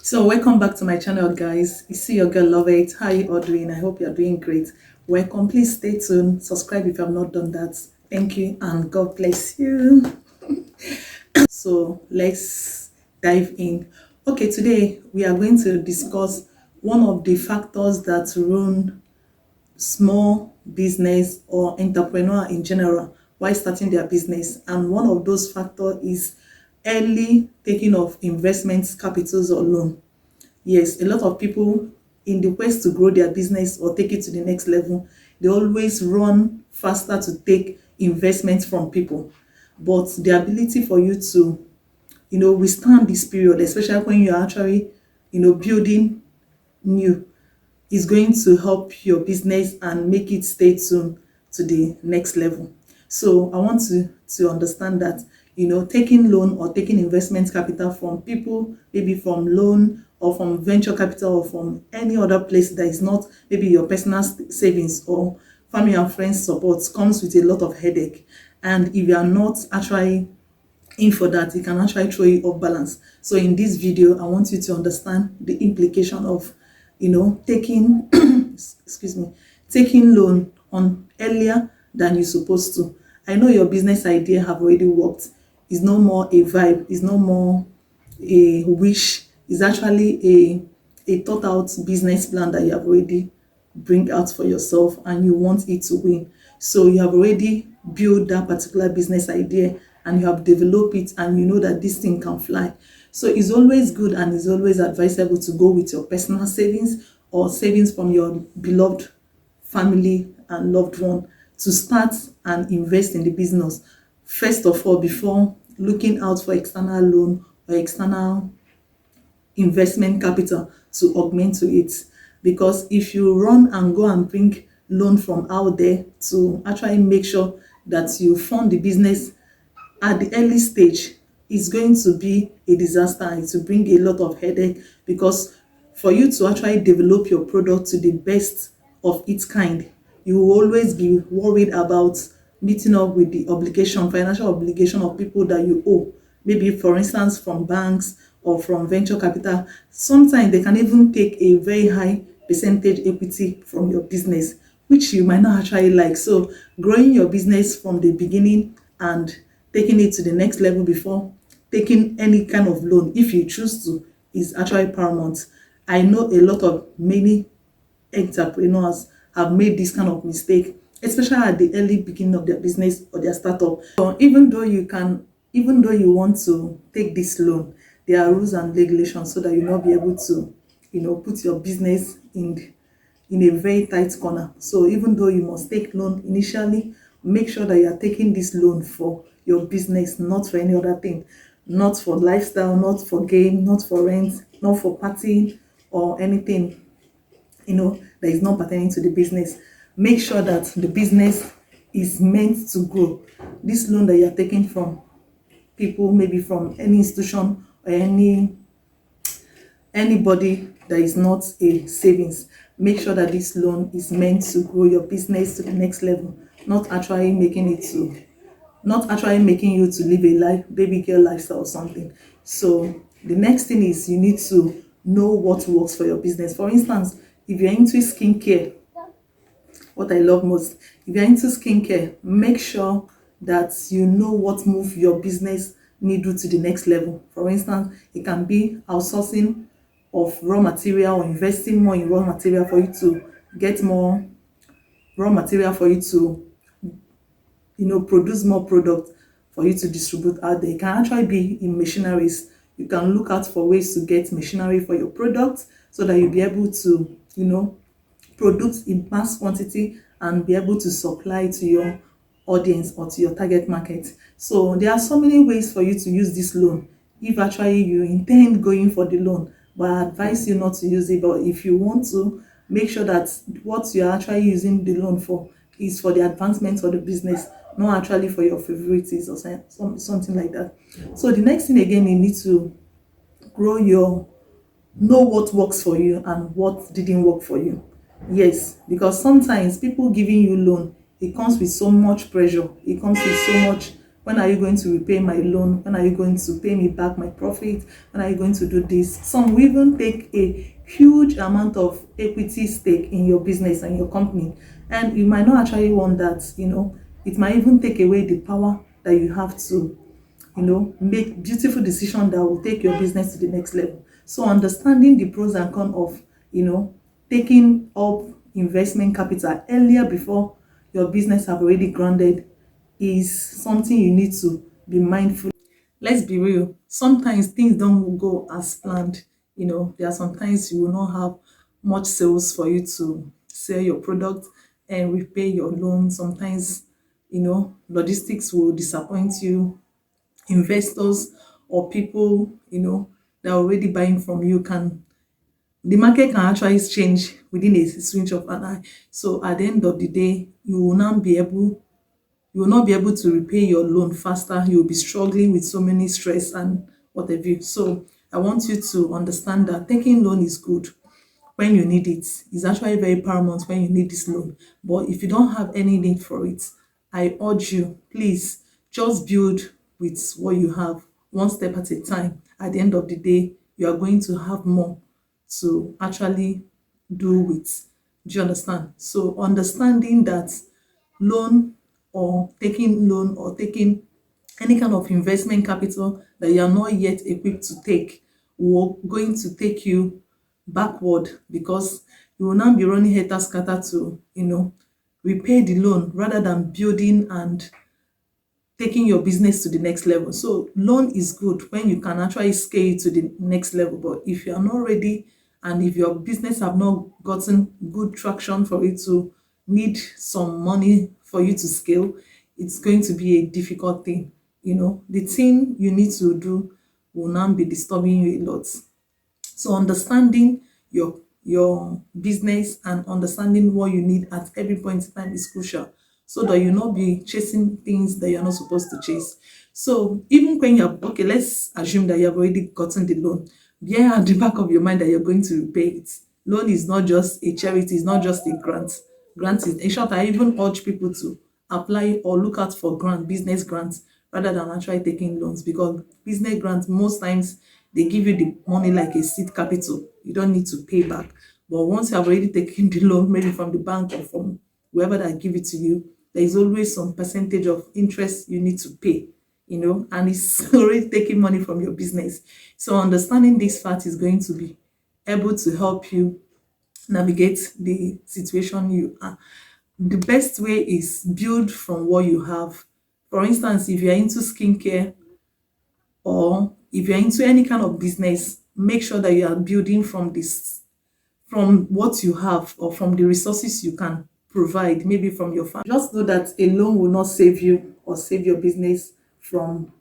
So welcome back to my channel, guys. You see your girl Love It. How you all doing? I hope you're doing great. Welcome. Please stay tuned. Subscribe if you have not done that. Thank you and God bless you. So let's dive in. Okay, today we are going to discuss one of the factors that ruin small business or entrepreneur in general while starting their business, and one of those factors is early taking of investments, capitals or loan. Yes, a lot of people, in the quest to grow their business or take it to the next level, they always run faster to take investments from people. But the ability for you to, withstand this period, especially when you're actually, building new, is going to help your business and make it stay tuned to the next level. So I want to understand that, taking loan or taking investment capital from people, maybe from loan or from venture capital or from any other place that is not maybe your personal savings or family and friends support, comes with a lot of headache. And if you are not actually in for that, it can actually throw you off balance. So in this video, I want you to understand the implication of, taking excuse me, taking loan on earlier than you're supposed to. I know your business idea have already worked. It's no more a vibe, it's no more a wish. It's actually a thought out business plan that you have already bring out for yourself, and you want it to win. So you have already built that particular business idea and you have developed it, and you know that this thing can fly. So it's always good and it's always advisable to go with your personal savings or savings from your beloved family and loved one to start and invest in the business first of all, before looking out for external loan or external investment capital to augment to it. Because if you run and go and bring loan from out there to actually make sure that you fund the business at the early stage, it's going to be a disaster. It will bring a lot of headache, because for you to actually develop your product to the best of its kind, you will always be worried about meeting up with the obligation, financial obligation of people that you owe. Maybe, for instance, from banks or from venture capital. Sometimes they can even take a very high percentage equity from your business, which you might not actually like. So growing your business from the beginning and taking it to the next level before taking any kind of loan, if you choose to, is actually paramount. I know a lot of many entrepreneurs have made this kind of mistake, especially at the early beginning of their business or their startup. So even though you want to take this loan, there are rules and regulations so that you'll not be able to, put your business in a very tight corner. So even though you must take loan initially, make sure that you are taking this loan for your business, not for any other thing, not for lifestyle, not for game, not for rent, not for partying or anything, that is not pertaining to the business. Make sure that the business is meant to grow. This loan that you're taking from people, maybe from any institution or anybody that is not a savings, make sure that this loan is meant to grow your business to the next level, not actually making you to live a life baby girl lifestyle or something. So the next thing is, you need to know what works for your business. For instance, if you're into skincare, what I love most, if you're into skincare, make sure that you know what move your business needle to the next level. For instance, it can be outsourcing of raw material or investing more in raw material for you to get more raw material for you to, produce more product for you to distribute out there. It can actually be in machineries. You can look out for ways to get machinery for your product so that you'll be able to, produce in mass quantity and be able to supply to your audience or to your target market. So there are so many ways for you to use this loan if actually you intend going for the loan. But I advise you not to use it. But if you want to, make sure that what you're actually using the loan for is for the advancement of the business, not actually for your favorites or something like that. So the next thing again, you need to know what works for you and what didn't work for you. Yes, because sometimes people giving you loan, it comes with so much pressure, it comes with so much When are you going to repay my loan? When are you going to pay me back my profit? When are you going to do this? Some will even take a huge amount of equity stake in your business and your company. And you might not actually want that, It might even take away the power that you have to, make beautiful decisions that will take your business to the next level. So understanding the pros and cons of, taking up investment capital earlier before your business have already grounded is something you need to be mindful. Let's be real. Sometimes things don't go as planned. There are sometimes you will not have much sales for you to sell your product and repay your loan. Sometimes, logistics will disappoint you. Investors or people, that are already buying from you can the market can actually change within a switch of an eye. So at the end of the day, you will not be able to repay your loan faster. You will be struggling with so many stress and whatever. So I want you to understand that taking loan is good when you need it. It's actually very paramount when you need this loan. But if you don't have any need for it, I urge you, please just build with what you have, one step at a time. At the end of the day, you are going to have more to actually do with. Do you understand? So understanding that loan or taking any kind of investment capital that you are not yet equipped to take will going to take you backward, because you will now be running helter scatter to repay the loan rather than building and taking your business to the next level. So loan is good when you can actually scale it to the next level. But if you are not ready and if your business have not gotten good traction for it to need some money for you to scale, it's going to be a difficult thing. The thing you need to do will now be disturbing you a lot. So understanding your business and understanding what you need at every point in time is crucial, so that you not be chasing things that you're not supposed to chase. So even when you're okay, let's assume that you have already gotten the loan. Bear at the back of your mind that you're going to repay it. Loan is not just a charity, it's not just a grant. Grant is, in short, I even urge people to apply or look out for business grants, rather than actually taking loans, because business grants most times they give you the money like a seed capital. You don't need to pay back. But once you have already taken the loan, maybe from the bank or from whoever that give it to you, there is always some percentage of interest you need to pay, and it's already taking money from your business. So understanding this fact is going to be able to help you navigate the situation you are. The best way is build from what you have. For instance, if you're into skincare, or if you're into any kind of business, make sure that you are building from what you have, or from the resources you can provide, maybe from your family. Just know that a loan will not save you or save your business from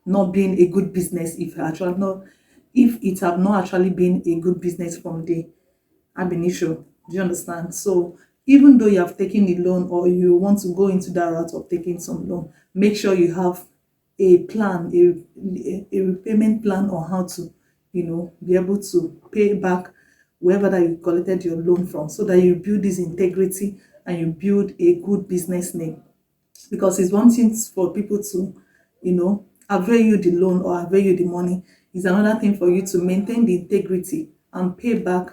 not being a good business if it have not actually been a good business from the ab initio. Do you understand? So even though you have taken a loan, or you want to go into that route of taking some loan, make sure you have a plan, a repayment plan on how to, be able to pay back wherever that you collected your loan from, so that you build this integrity and you build a good business name. Because it's one thing for people to, avail you the loan or avail you the money. It's another thing for you to maintain the integrity and pay back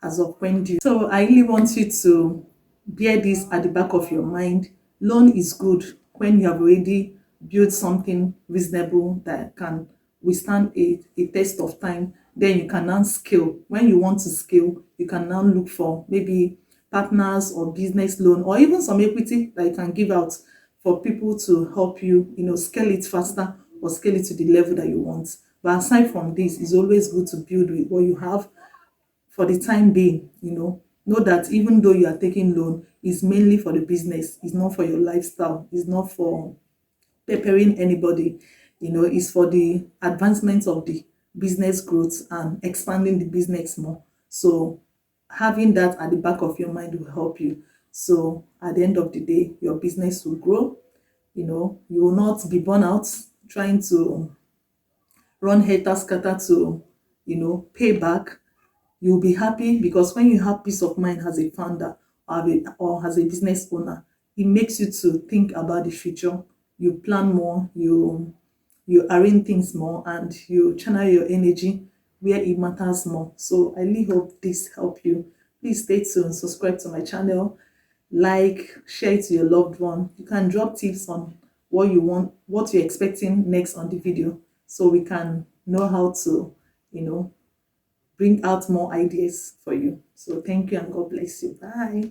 as of when due. So I really want you to bear this at the back of your mind. Loan is good when you have already built something reasonable that can withstand a test of time. Then you can now scale. When you want to scale, you can now look for maybe partners or business loan, or even some equity that you can give out for people to help you, scale it faster or scale it to the level that you want. But aside from this, it's always good to build with what you have for the time being. Know that even though you are taking loan, it's mainly for the business. It's not for your lifestyle. It's not for peppering anybody. It's for the advancement of the business growth and expanding the business more. So having that at the back of your mind will help you. So at the end of the day, your business will grow. You will not be burnt out trying to run helter scatter to, pay back. You'll be happy, because when you have peace of mind as a founder, or as a business owner, it makes you to think about the future. you plan more, you arrange things more, and you channel your energy where it matters more. So I really hope this help you. Please stay tuned, subscribe to my channel, like, share it to your loved one. You can drop tips on what you want, what you're expecting next on the video, so we can know how to, bring out more ideas for you. So thank you and God bless you. Bye.